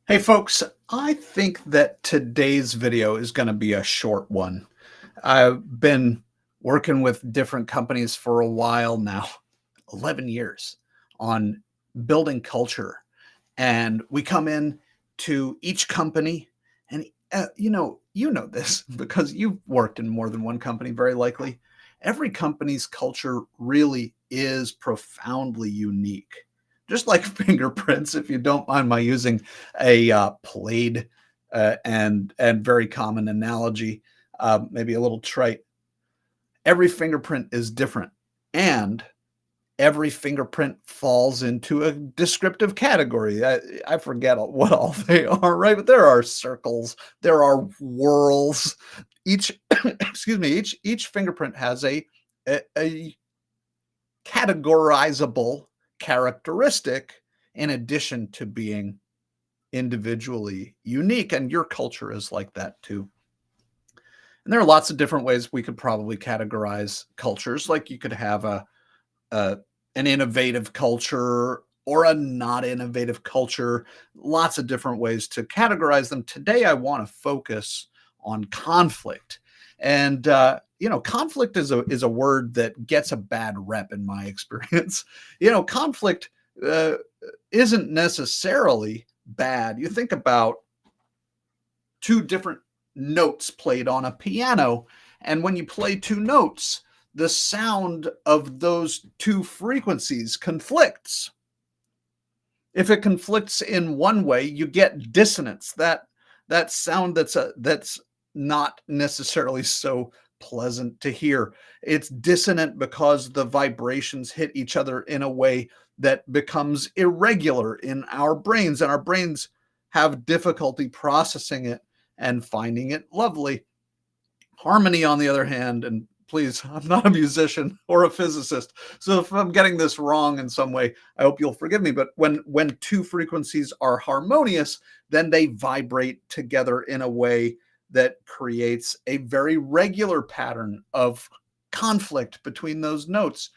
Hey folks, I think that today's video is going to be a short one. I've been working with different companies for a while now, 11 years, on building culture. And we come in to each company and you know this because you've worked in more than one company very likely. Every company's culture really is profoundly unique. Just like fingerprints, if you don't mind my using a played and very common analogy, maybe a little trite. Every fingerprint is different, and every fingerprint falls into a descriptive category. I forget what all they are, right? But there are circles, there are whorls. Each, excuse me, each fingerprint has a categorizable characteristic in addition to being individually unique. And your culture is like that too. And there are lots of different ways we could probably categorize cultures. Like you could have a an innovative culture or a not innovative culture, lots of different ways to categorize them. Today, I want to focus on conflict. And, conflict is a word that gets a bad rep in my experience. Conflict uh, isn't necessarily bad. You think about two different notes played on a piano, and when you play two notes, the sound of those two frequencies conflicts. If it conflicts in one way, you get dissonance. That sound that's not necessarily so pleasant to hear. It's dissonant because the vibrations hit each other in a way that becomes irregular in our brains, and our brains have difficulty processing it and finding it lovely. Harmony, on the other hand, and please, I'm not a musician or a physicist, so if I'm getting this wrong in some way, I hope you'll forgive me. But when two frequencies are harmonious, then they vibrate together in a way that creates a very regular pattern of conflict between those notes.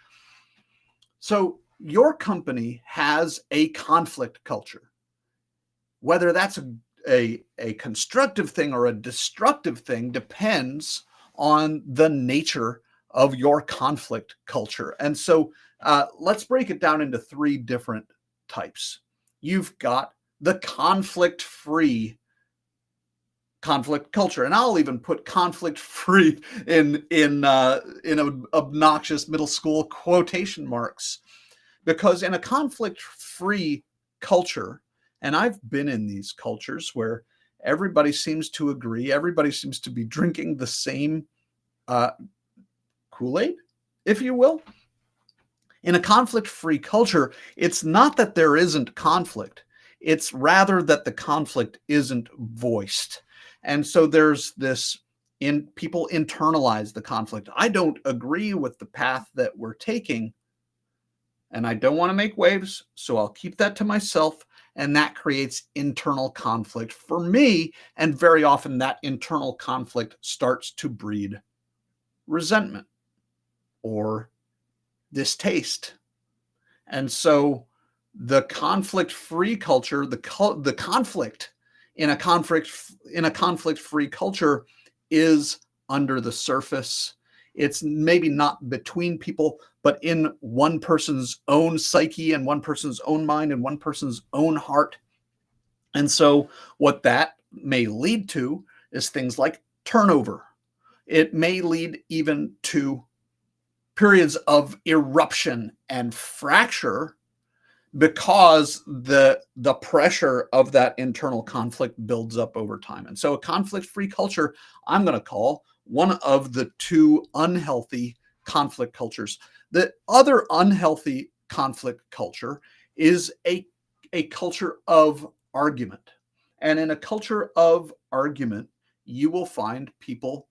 So your company has a conflict culture. Whether that's a constructive thing or a destructive thing depends on the nature of your conflict culture. And so let's break it down into three different types. You've got the conflict culture, and I'll even put conflict free in an obnoxious middle school quotation marks, because in a conflict free culture, and I've been in these cultures where everybody seems to agree, everybody seems to be drinking the same uh, Kool-Aid, if you will. In a conflict free culture, it's not that there isn't conflict, it's rather that the conflict isn't voiced. And so there's this, in people internalize the conflict. I don't agree with the path that we're taking, and I don't want to make waves, so I'll keep that to myself. And that creates internal conflict for me. And very often that internal conflict starts to breed resentment or distaste. And so the conflict-free culture, the conflict in a conflict-free culture is under the surface. It's maybe not between people, but in one person's own psyche and one person's own mind and one person's own heart. And so what that may lead to is things like turnover. It may lead even to periods of eruption and fracture because the pressure of that internal conflict builds up over time. And so a conflict-free culture, I'm going to call one of the two unhealthy conflict cultures. The other unhealthy conflict culture is a culture of argument. And in a culture of argument, you will find people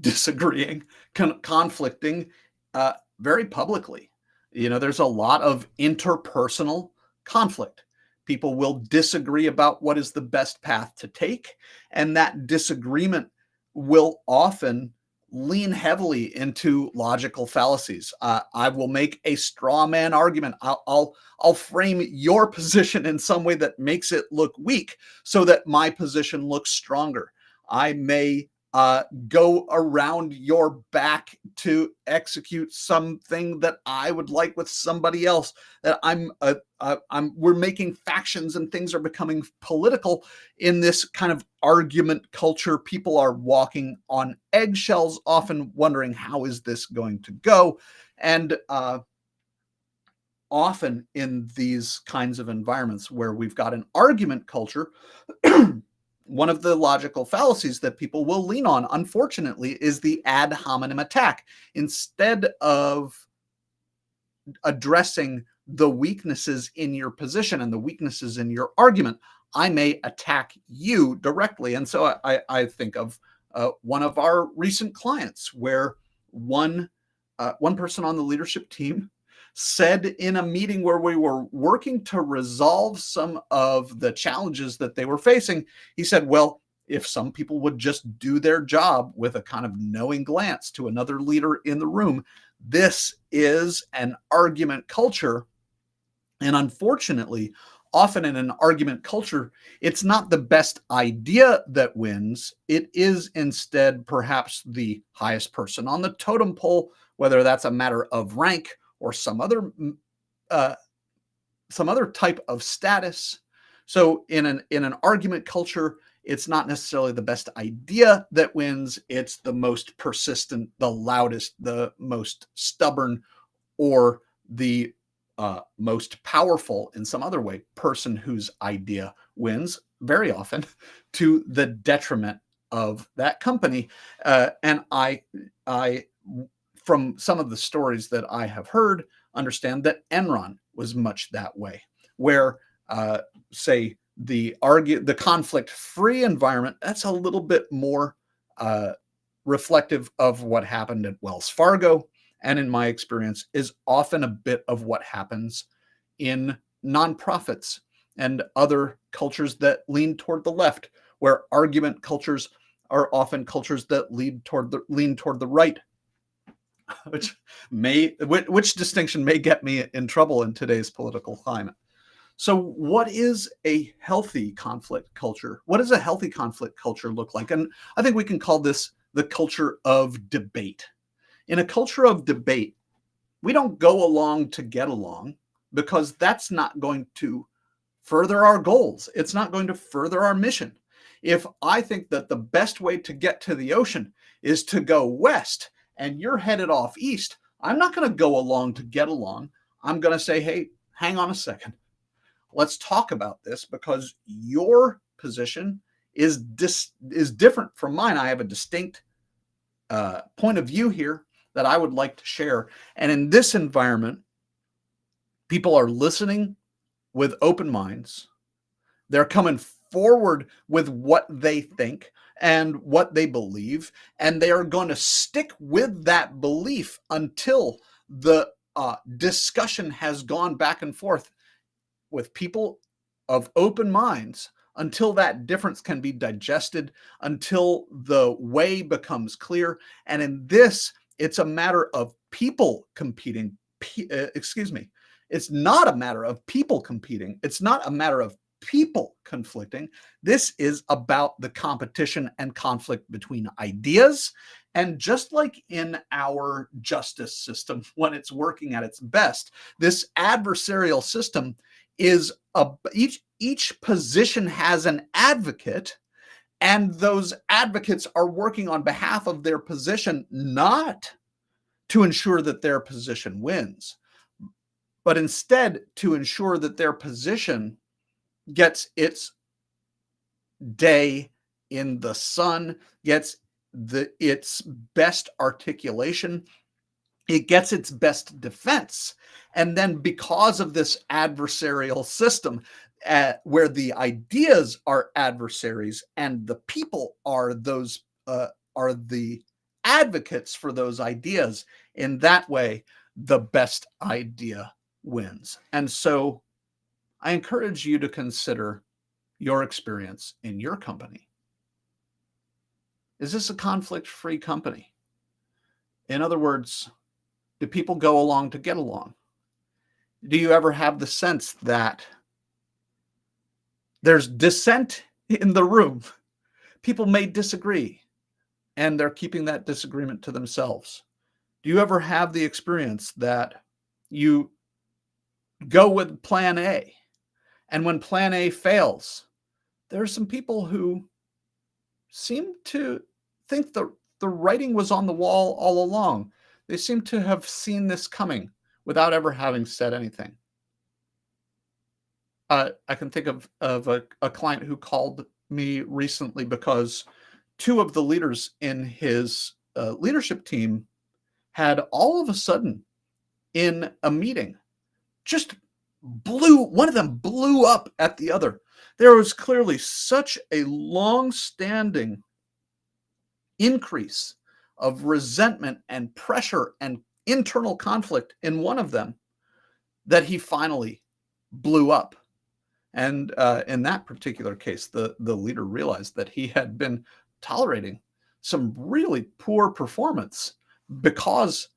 disagreeing, conflicting very publicly. There's a lot of interpersonal conflict. People will disagree about what is the best path to take, and that disagreement will often lean heavily into logical fallacies. I will make a straw man argument. I'll frame your position in some way that makes it look weak, so that my position looks stronger. I may go around your back to execute something that I would like with somebody else. That we're making factions and things are becoming political in this kind of argument culture. People are walking on eggshells, often wondering how is this going to go, and often in these kinds of environments where we've got an argument culture. One of the logical fallacies that people will lean on, unfortunately, is the ad hominem attack. Instead of addressing the weaknesses in your position and the weaknesses in your argument, I may attack you directly. And so I think of one of our recent clients where one person on the leadership team said in a meeting where we were working to resolve some of the challenges that they were facing, he said, well, if some people would just do their job, with a kind of knowing glance to another leader in the room, this is an argument culture. And unfortunately, often in an argument culture, it's not the best idea that wins. It is instead perhaps the highest person on the totem pole, whether that's a matter of rank or some other type of status. So in an argument culture, it's not necessarily the best idea that wins. It's the most persistent, the loudest, the most stubborn, or the most powerful in some other way person whose idea wins, very often to the detriment of that company. And I, from some of the stories that I have heard, understand that Enron was much that way, where say the conflict-free environment, that's a little bit more reflective of what happened at Wells Fargo, and in my experience is often a bit of what happens in nonprofits and other cultures that lean toward the left, where argument cultures are often cultures that lean toward the right, which distinction may get me in trouble in today's political climate. So what is a healthy conflict culture? What does a healthy conflict culture look like? And I think we can call this the culture of debate. In a culture of debate, we don't go along to get along, because that's not going to further our goals. It's not going to further our mission. If I think that the best way to get to the ocean is to go west and you're headed off east, I'm not going to go along to get along. I'm going to say, hey, hang on a second. Let's talk about this, because your position is different from mine. I have a distinct point of view here that I would like to share. And in this environment, people are listening with open minds. They're coming forward with what they think and what they believe, and they are going to stick with that belief until the discussion has gone back and forth with people of open minds, until that difference can be digested, until the way becomes clear. And in this, it's a matter of people competing. It's not a matter of people competing. It's not a matter of people conflicting. This is about the competition and conflict between ideas. And just like in our justice system, when it's working at its best, this adversarial system is each position has an advocate, and those advocates are working on behalf of their position, not to ensure that their position wins, but instead to ensure that their position gets its day in the sun, gets its best articulation, it gets its best defense. And then, because of this adversarial system, where the ideas are adversaries and the people are the advocates for those ideas, in that way, the best idea wins. And so I encourage you to consider your experience in your company. Is this a conflict-free company? In other words, do people go along to get along? Do you ever have the sense that there's dissent in the room? People may disagree, and they're keeping that disagreement to themselves. Do you ever have the experience that you go with plan A, and when plan A fails, there are some people who seem to think the writing was on the wall all along. They seem to have seen this coming without ever having said anything. I can think of a client who called me recently because two of the leaders in his leadership team had all of a sudden in a meeting just one of them blew up at the other. There was clearly such a long-standing increase of resentment and pressure and internal conflict in one of them that he finally blew up. And in that particular case, the leader realized that he had been tolerating some really poor performance because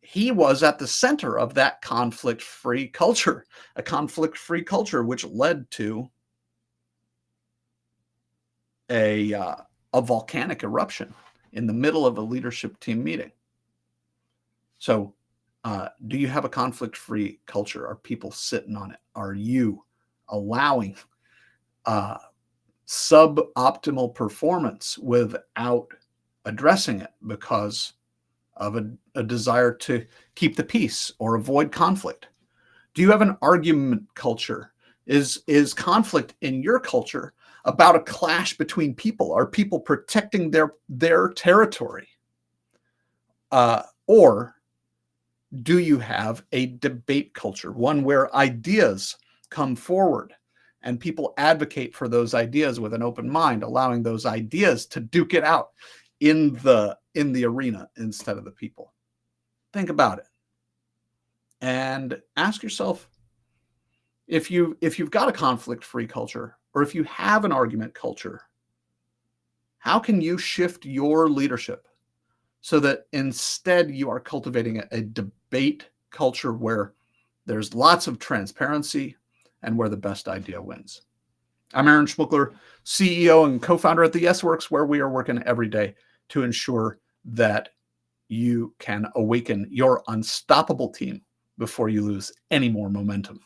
he was at the center of that conflict-free culture, a conflict-free culture which led to a volcanic eruption in the middle of a leadership team meeting. So, do you have a conflict-free culture? Are people sitting on it? Are you allowing suboptimal performance without addressing it because of a desire to keep the peace or avoid conflict? Do you have an argument culture? Is conflict in your culture about a clash between people? Are people protecting their territory? Or do you have a debate culture, one where ideas come forward and people advocate for those ideas with an open mind, allowing those ideas to duke it out in the arena instead of the people? Think about it and ask yourself, if you've got a conflict-free culture, or if you have an argument culture, how can you shift your leadership so that instead you are cultivating a debate culture where there's lots of transparency and where the best idea wins? I'm Aaron Schmuckler, CEO and co-founder at the Yes Works, where we are working every day to ensure that you can awaken your unstoppable team before you lose any more momentum.